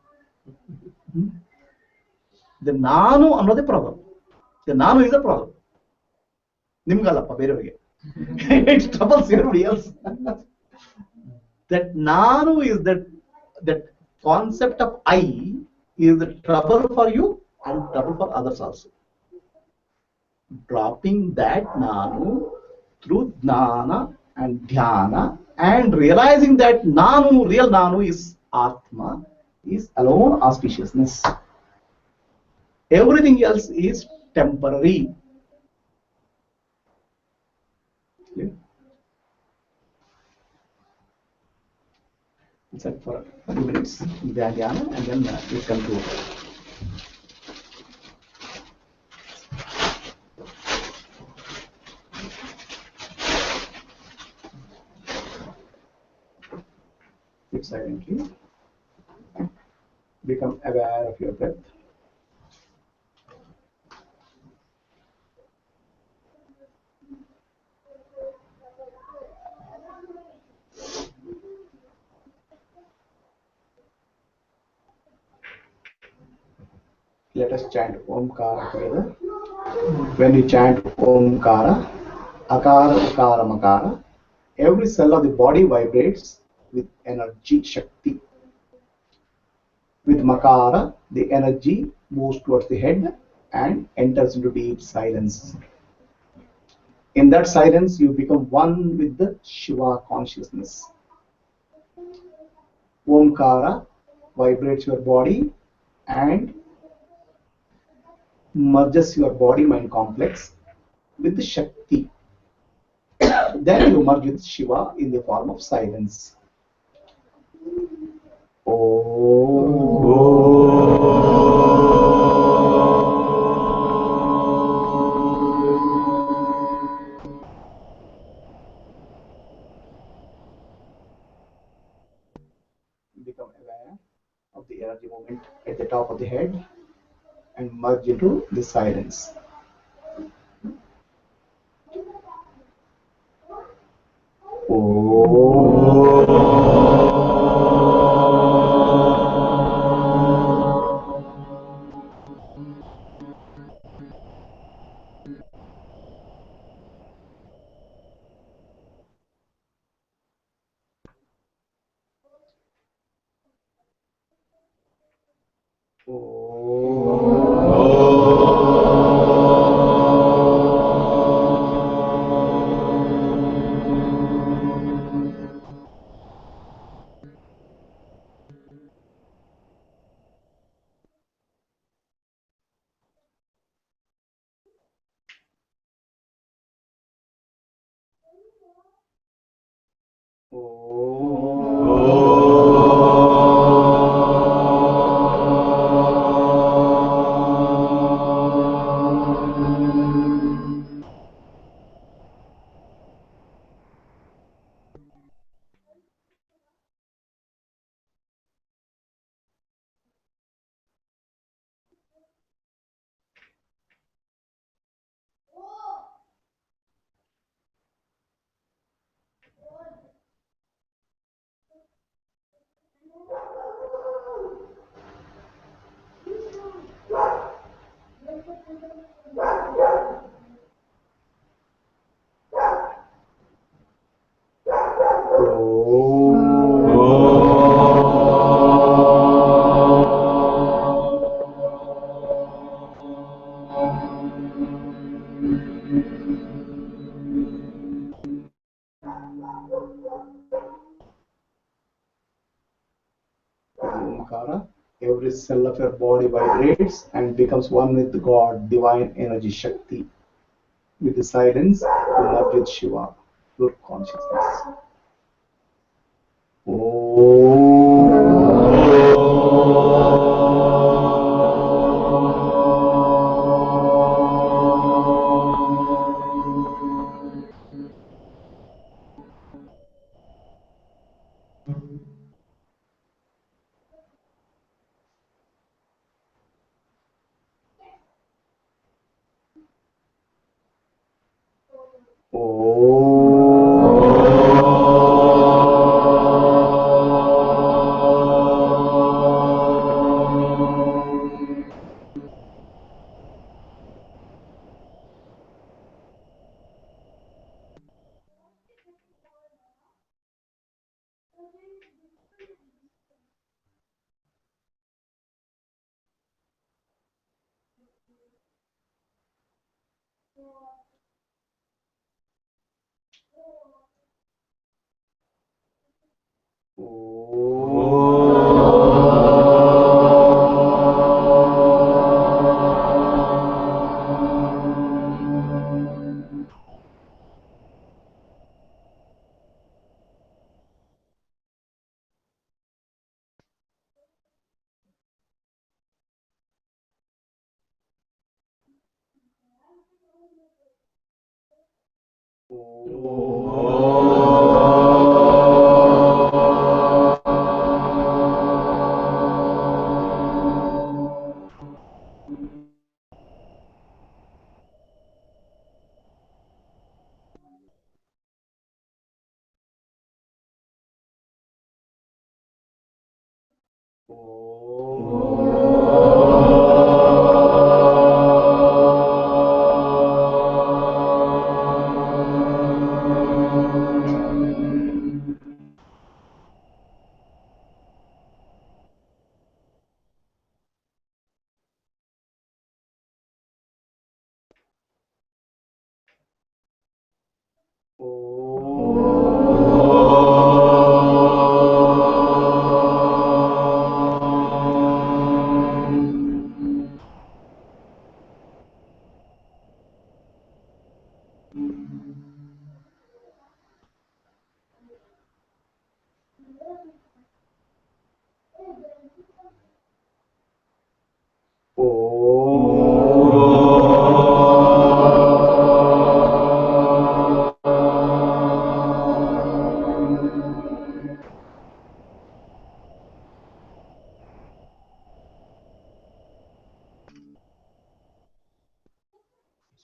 The Nanu another problem. The Nanu is a problem. Nimgalappa berevage. It troubles everybody else. That Nanu is that concept of I is the trouble for you and trouble for others also. Dropping that Nanu through Jnana and Dhyana and realizing that Nanu, real Nanu is Atma, is alone auspiciousness. Everything else is temporary. It's like for 30 minutes, Dhyana, and then we conclude. Sit silently. Become aware of your breath. Let us chant Omkara together. When you chant Omkara, Akara, Akara, Makara, every cell of the body vibrates with energy, Shakti. With Makara, the energy moves towards the head and enters into deep silence. In that silence, you become one with the Shiva consciousness. Omkara vibrates your body and merges your body-mind complex with the Shakti. Then you merge with Shiva in the form of silence. Become aware of the energy movement at the top of the head and merge into the silence. Omkara, every cell of your body vibrates and becomes one with God, divine energy, Shakti. With the silence, you merge with Shiva, your consciousness.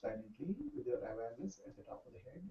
Silently, with your awareness at the top of the head.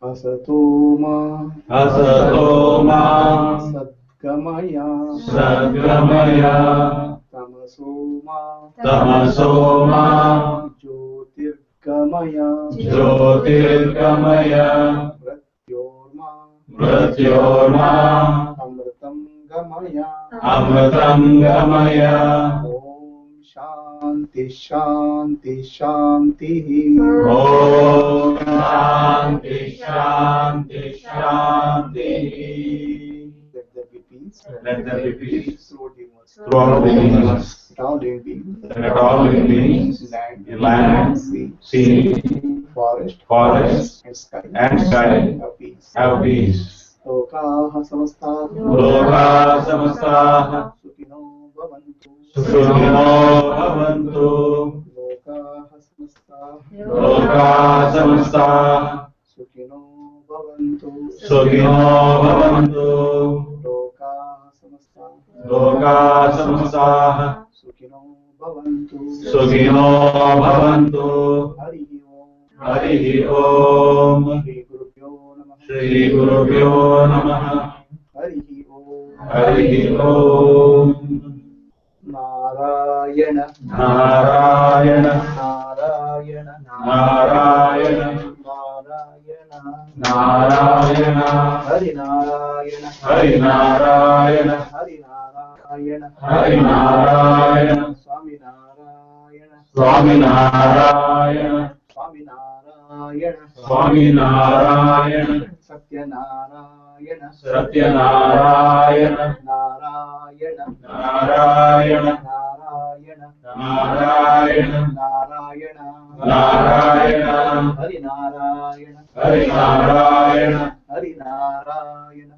Asatoma Sadgamaya Tamasoma Jyotirgamaya Mrityorma Amritam Gamaya Om Shanti Shanti Shanti Om Shanti Shanti Shanti. Let there be peace. Let there be peace throughout the universe. Let all living beings, land, sea, forest, and sky have peace. Lokaha samastaha sukhino bhavantu. Lokaha samastaha sukhino bhavantu. Lokaha samastaha sukhino bhavantu. Harihi Om. Shri Gurubhyo Namaha. Harihi Om. Narayana Narayana Narayana Narayana Narayana Narayana Hari Narayana Hari Narayana Hari Narayana Hari Narayana Swami Narayana Swami Narayana Swami Narayana Swami Narayana Satya Narayana Satya Narayana Narayana Narayana Narayana Narayana Narayana Narayana Hari Narayana Hari Narayana Hari Narayana